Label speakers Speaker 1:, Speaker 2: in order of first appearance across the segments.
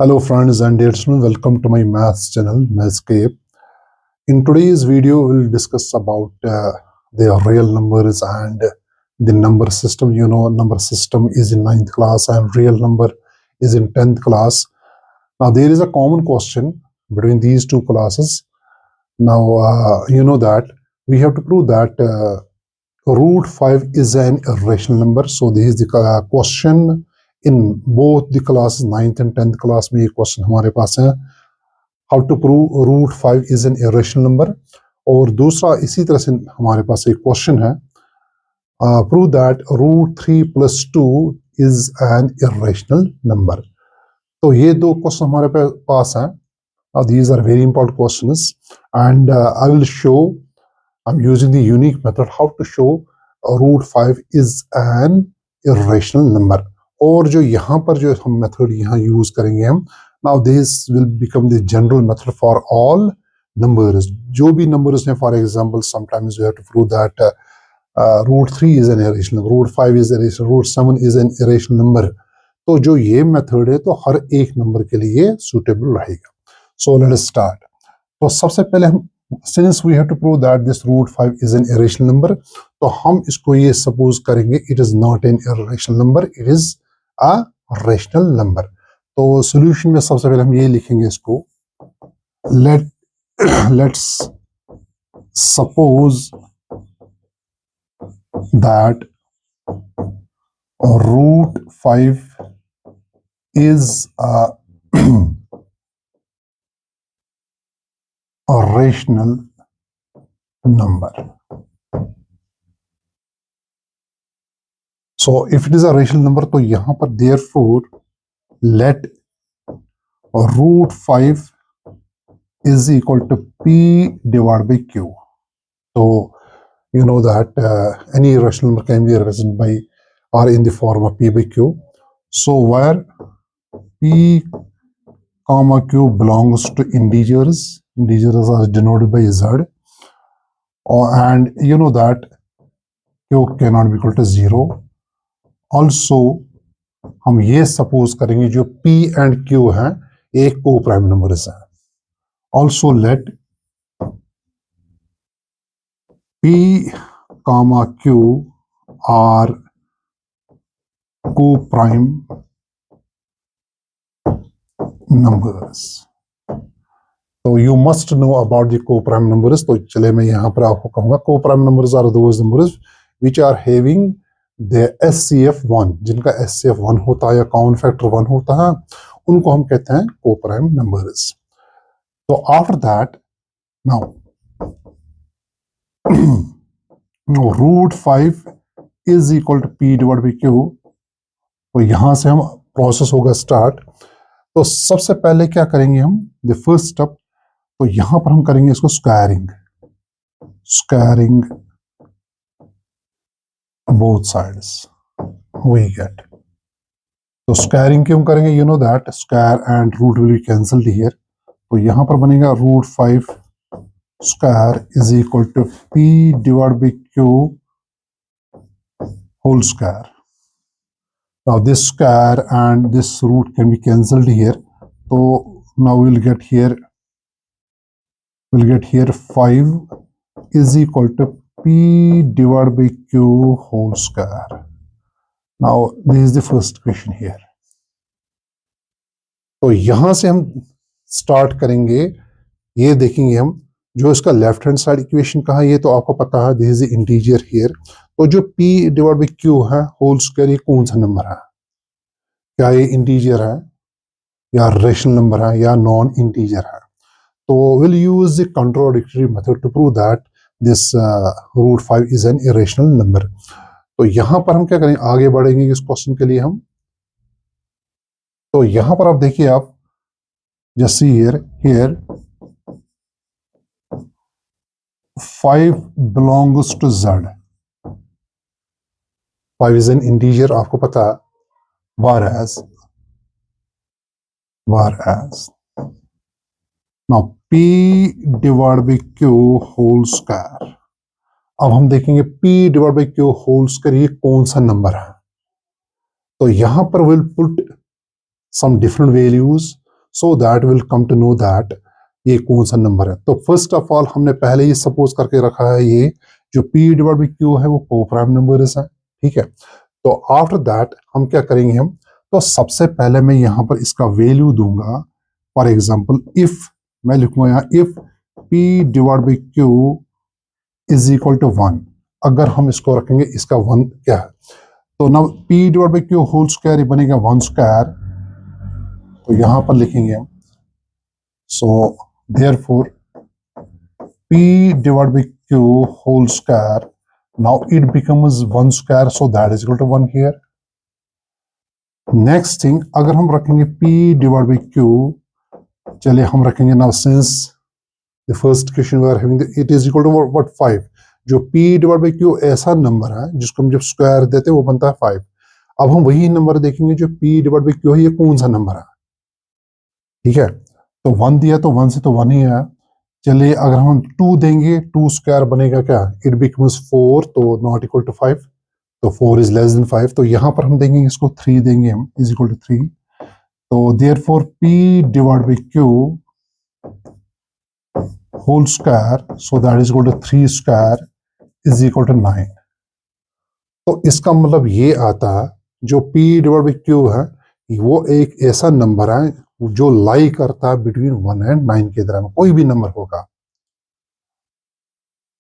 Speaker 1: Hello friends and dear students, welcome to my maths channel Mathscape. In today's video, we'll discuss about the real numbers and the number system. You know, number system is in 9th class and real number is in 10th class. Now, there is a common question between these two classes. Now, you know that we have to prove that root 5 is an irrational number. So, this is the question in both the classes 9th and 10th class में ये question हमारे पास है how to prove root 5 is an irrational number. और दूसरा इसी तरह से हमारे पास एक क्वेश्चन है prove that root 3 + 2 is an irrational number. तो ये दो क्वेश्चन हमारे पास हैं। These are very important questions and I will show I'm using the unique method how to show root 5 is an irrational number। और जो यहाँ पर जो हम मेथड यहाँ यूज करेंगे हम now this will become the general method for all numbers। जो भी numbers हैं, for example sometimes we have to prove that root 3 is an irrational number, root 5 is irrational, root 7 is an irrational number। तो जो ये method है तो हर एक number के लिए सुटेबल रहेगा। So let us start। तो सबसे पहले हम since we have to prove that this root 5 is an irrational number, तो हम इसको ये सपोज करेंगे it is not an irrational number, it is a rational number। तो सॉल्यूशन में सबसे पहले हम ये लिखेंगे इसको let's suppose that root 5 is a rational number। So if it is a rational number तो यहाँ पर therefore let root 5 is equal to P divided by Q। So you know that any rational number can be represented by or in the form of P by Q। So where P comma Q belongs to integers are denoted by Z, and you know that Q cannot be equal to 0। Also हम ये suppose करेंगे जो P and Q हैं एक को prime numbers हैं। Also let P comma Q are co-prime numbers। तो you must know about the co-prime numbers. तो चले मैं यहाँ पर आपको कहूँगा co-prime numbers are those numbers which are having the SCF 1, जिनका SCF 1 होता है या कॉमन फैक्टर 1 होता है, उनको हम कहते हैं को-प्राइम नंबर्स। तो after that now root 5 is equal to P divide by Q। तो यहाँ से हम प्रोसेस होगा स्टार्ट। तो सबसे पहले क्या करेंगे हम द फर्स्ट स्टेप, तो यहां पर हम करेंगे इसको squaring both sides we get. तो स्क्वायरिंग क्यों करेंगे, you know that square and root will be cancelled here. तो यहां पर बनेगा root 5 square is equal to P divide by Q whole square. Now this square and this root can be cancelled here। So now we'll get here 5 is equal to P divided by Q whole square। Now this is the first question here। तो यहां से हम start करेंगे, ये देखेंगे हम जो इसका लेफ्ट हैंड साइड इक्वेशन कहा, ये तो आपको पता है दिस इज इंटीजर हियर। तो जो P डिवाइड बाई Q है होल स्क्वायर, ये कौन सा नंबर है, क्या ये इंटीजर है या रेशनल नंबर है या नॉन इंटीजर है। तो will use the contradictory method to prove that this root 5 is an irrational number. तो यहां पर हम क्या करेंगे, आगे बढ़ेंगे इस क्वेश्चन के लिए हम। तो यहां पर आप देखिए, आप जैसे here 5 belongs to Z। 5 is an integer, आपको पता है। whereas now P divided by Q whole square। अब हम देखेंगे P divided by Q whole square ये कौन सा नंबर है। तो यहां पर will put some different values। So that will come to know that ये कौन सा नंबर है। तो फर्स्ट ऑफ ऑल हमने पहले ही सपोज करके रखा है ये जो p डिवाइड बाई q है वो कोप्राइम नंबर्स है, ठीक है। तो आफ्टर दैट हम क्या करेंगे, हम तो सबसे पहले मैं यहाँ पर इसका वैल्यू दूंगा। फॉर एग्जांपल इफ मैं लिखूंगा यहाँ if p divide by q is equal to 1, अगर हम इसको रखेंगे इसका 1 क्या है, तो ना p divide by q whole square बनेगा 1 स्क्वायर, तो यहां पर लिखेंगे हम so therefore p divided by q whole square, now it becomes 1 square, so that is equal to 1 here. Next thing, अगर हम रखेंगे p divided by q, चलिए हम रखेंगे now since the first question we are having it is equal to what 5, जो p divided by q ऐसा number है जिसको हम जब स्क्वायर देते हैं वो बनता है 5। अब हम वही नंबर देखेंगे जो p divided by q है ये कौन सा नंबर है, ठीक है। तो 1 दिया तो 1 से तो 1 ही है। चलिए अगर हम 2 देंगे 2 स्क्वायर बनेगा क्या, इट बिकम्स 4, तो नॉट इक्वल टू 5, तो 4 इज लेस देन 5, तो यहां पर हम देंगे इसको 3 देंगे हम इज इक्वल टू 3, तो therefore p divide by q whole square, so that is equal to 3 square is equal to 9। तो इसका मतलब ये आता है जो p डिवाइड बाई q है वो एक ऐसा नंबर है जो लाई करता है बिटवीन 1 एंड 9 के दरमियान, कोई भी नंबर होगा,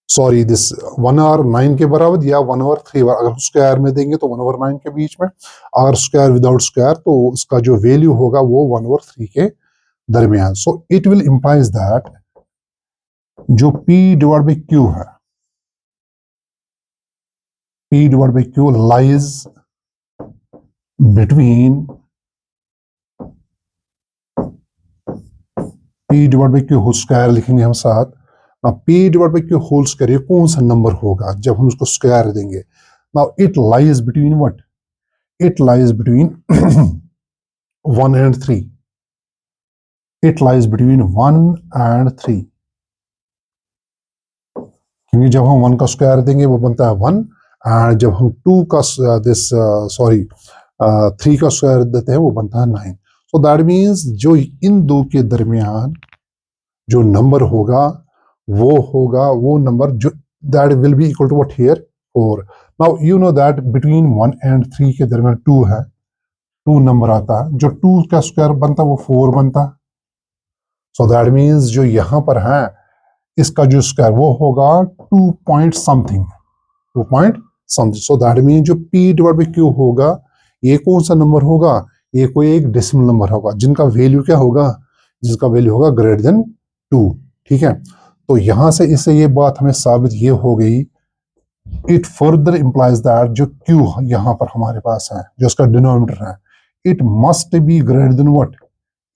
Speaker 1: सॉरी दिस 1 और 9 के बराबर या 1 और 3, अगर स्क्वायर में देंगे तो 1 और 9 के बीच में, अगर स्क्वायर विदाउट स्क्वायर तो उसका जो वैल्यू होगा वो 1 और 3 के दरमियान। So it will implies that जो p डिवाइड बाई q है, p divide by q lies between p divide by q whole square लिखेंगे हम साथ। अब p divide by q whole square ये कौन सा नंबर होगा जब हम उसको स्क्वायर देंगे, now it lies between what, it lies between 1 and 3, it lies between 1 and 3, क्योंकि जब हम 1 का स्क्वायर देंगे वो बनता है 1, एंड जब हम 2 का दिस सॉरी 3 का स्क्वायर देते हैं वो बनता है 9। सो दैट मीन्स जो इन दो के दरमियान जो नंबर होगा वो नंबर जो that will be equal to what here 4। Now you know that between 1 and 3 के दरमियान 2 है, 2 नंबर आता है, जो 2 का स्क्वायर बनता है वो 4 बनता है। सो दैट मीन्स जो यहां पर है इसका जो स्क्वायर वो होगा 2 point something, 2 point something. So that mean जो p डिवाइड बाई q होगा ये कौन सा नंबर होगा, ये कोई एक डेसिमल नंबर होगा जिनका वैल्यू क्या होगा, जिसका वैल्यू होगा ग्रेटर देन 2, ठीक है। तो यहां से इससे ये बात हमें साबित ये हो गई, इट फर्दर इंप्लाइज दैट जो q यहां पर हमारे पास है जो इसका डिनोमिनेटर है, it must be greater than what,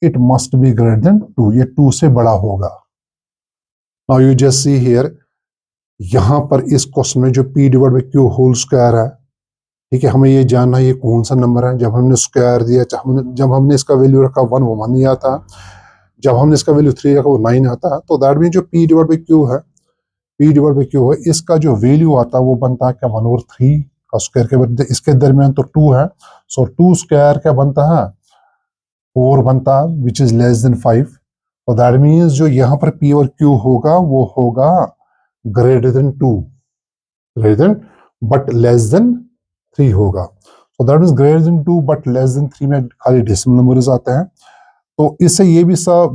Speaker 1: it must be greater than 2, ये 2 से बड़ा होगा। Now you just see here, यहां पर इस क्वेश्चन में जो p divide by q whole square है, ठीक है, हमें ये जानना है ये कौन सा नंबर है। जब हमने स्क्वायर दिया, जब हमने इसका वैल्यू रखा 1 वो 1 ही आता, जब हमने इसका वैल्यू 3 रखा वो 9 आता, तो दैट मीन जो p डिवाइड बाई q है, p डिवाइड बाई q है, इसका जो वैल्यू आता है वो बनता है क्या 1 और 3 का स्क्वायर के बदले इसके दरमियान तो 2 है, सो 2 स्क्वायर क्या बनता है 4 बनता है विच इज लेस देन 5। तो दैट मीन्स जो यहाँ पर p और q होगा वो होगा greater than 2, greater than but less than 3 होगा। So that means greater than 2 but less than 3 में खाली डेसिमल नंबर्स आते हैं। तो इससे ये भी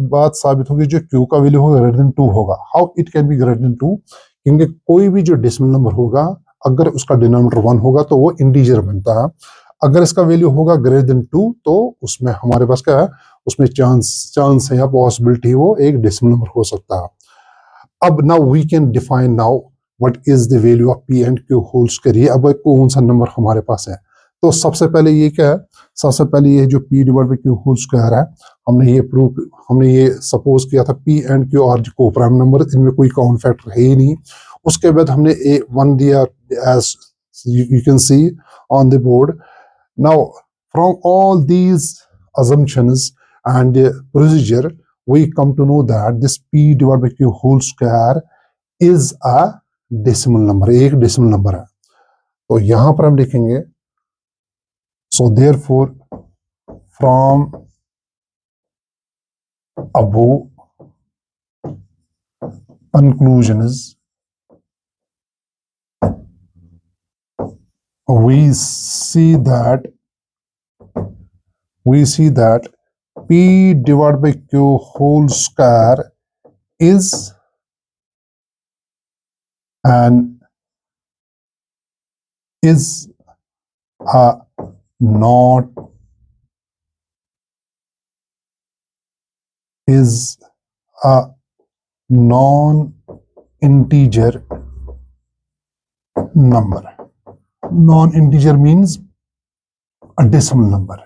Speaker 1: बात साबित होगी जो q का वैल्यू होगा ग्रेटर देन 2 होगा। How it can be greater than 2, क्योंकि कोई भी जो डेसिमल नंबर होगा अगर उसका डिनोमिनेटर 1 होगा तो वो इंटीजर बनता है, अगर इसका वैल्यू होगा ग्रेटर देन 2 तो उसमें हमारे पास क्या है, उसमें चांस है या पॉसिबिलिटी वो एक डेसिमल नंबर हो सकता है। अब now we can define now what is the value of p and q whole square, अब कौन सा नंबर हमारे पास है। तो सबसे पहले ये क्या है, सबसे पहले ये जो p divide by q whole square है, हमने ये सपोज किया था p and q are coprime number, इनमें कोई कॉमन फैक्टर है ही नहीं। उसके बाद हमने a 1 दिया as you can see on the board. Now from all these assumptions and procedure we come to know that this p divided by q whole square is a decimal number, एक decimal number है। तो यहां पर हम लिखेंगे so therefore from above conclusions, we see that P divided by Q whole square is a not is a non-integer number. Non-integer means a decimal number.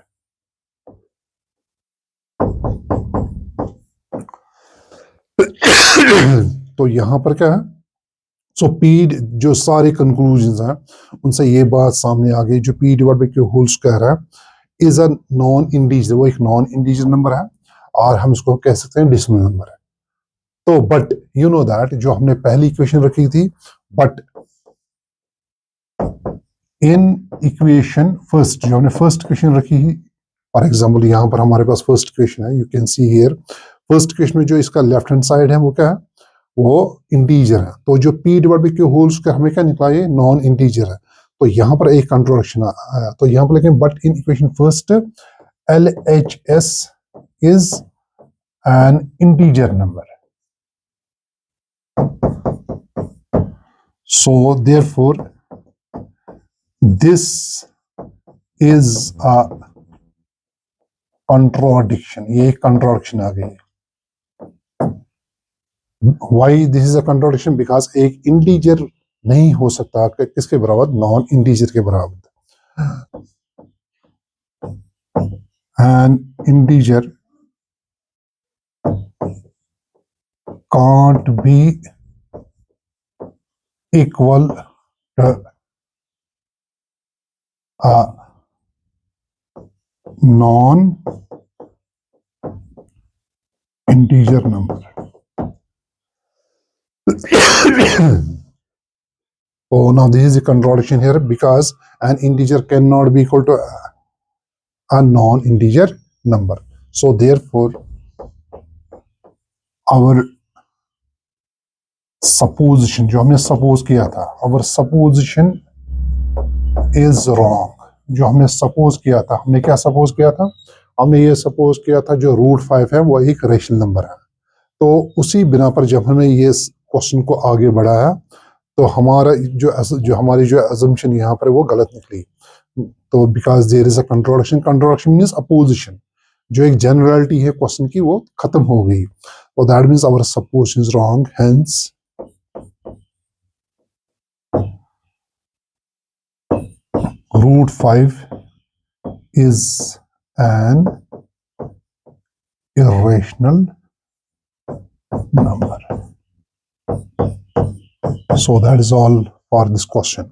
Speaker 1: तो यहां पर क्या है, सो पी जो सारे कंक्लूजन्स हैं उनसे ये बात सामने आ गई, जो p divide by q whole square है इज अ नॉन इंटीजर, वो एक नॉन इंटीजर नंबर है और हम इसको कह सकते हैं डेसिमल नंबर है। तो बट यू नो दैट जो हमने पहली इक्वेशन रखी थी, बट इन इक्वेशन फर्स्ट जो हमने फर्स्ट इक्वेशन रखी है, फॉर एग्जाम्पल यहाँ पर हमारे पास फर्स्ट इक्वेशन है, you can see here first equation में जो इसका लेफ्ट हैंड साइड है वो क्या है, वो इंटीजर है। तो जो p divide by q whole square हमें क्या निकला, ये नॉन इंटीजर है। तो यहाँ पर एक कंट्रोडक्शन आया, तो यहाँ पर लेकिन but in equation first LHS is an integer number, so therefore this is a contradiction, ये एक contradiction आ गई। why this is a contradiction, because एक integer नहीं हो सकता किसके बराबर, नॉन इंटीजर के बराबर। an integer can't be equal to a non-integer number. So now this is a contradiction here, because an integer cannot be equal to a non-integer number. So therefore our supposition जो हमने suppose किया था, our supposition is wrong। जो हमने suppose किया था, हमने क्या सपोज किया था, हमने ये सपोज किया था जो √5 है वो एक रेशनल नंबर है। तो उसी बिना पर जब हमने ये क्वेश्चन को आगे बढ़ाया तो हमारा जो हमारी जो अजम्पशन यहाँ पर वो गलत निकली। तो because there is a contradiction means opposition, जो एक जनरलिटी है क्वेश्चन की वो खत्म हो गई। तो that means our supposition is wrong, hence √5 is an irrational number. So that is all for this question.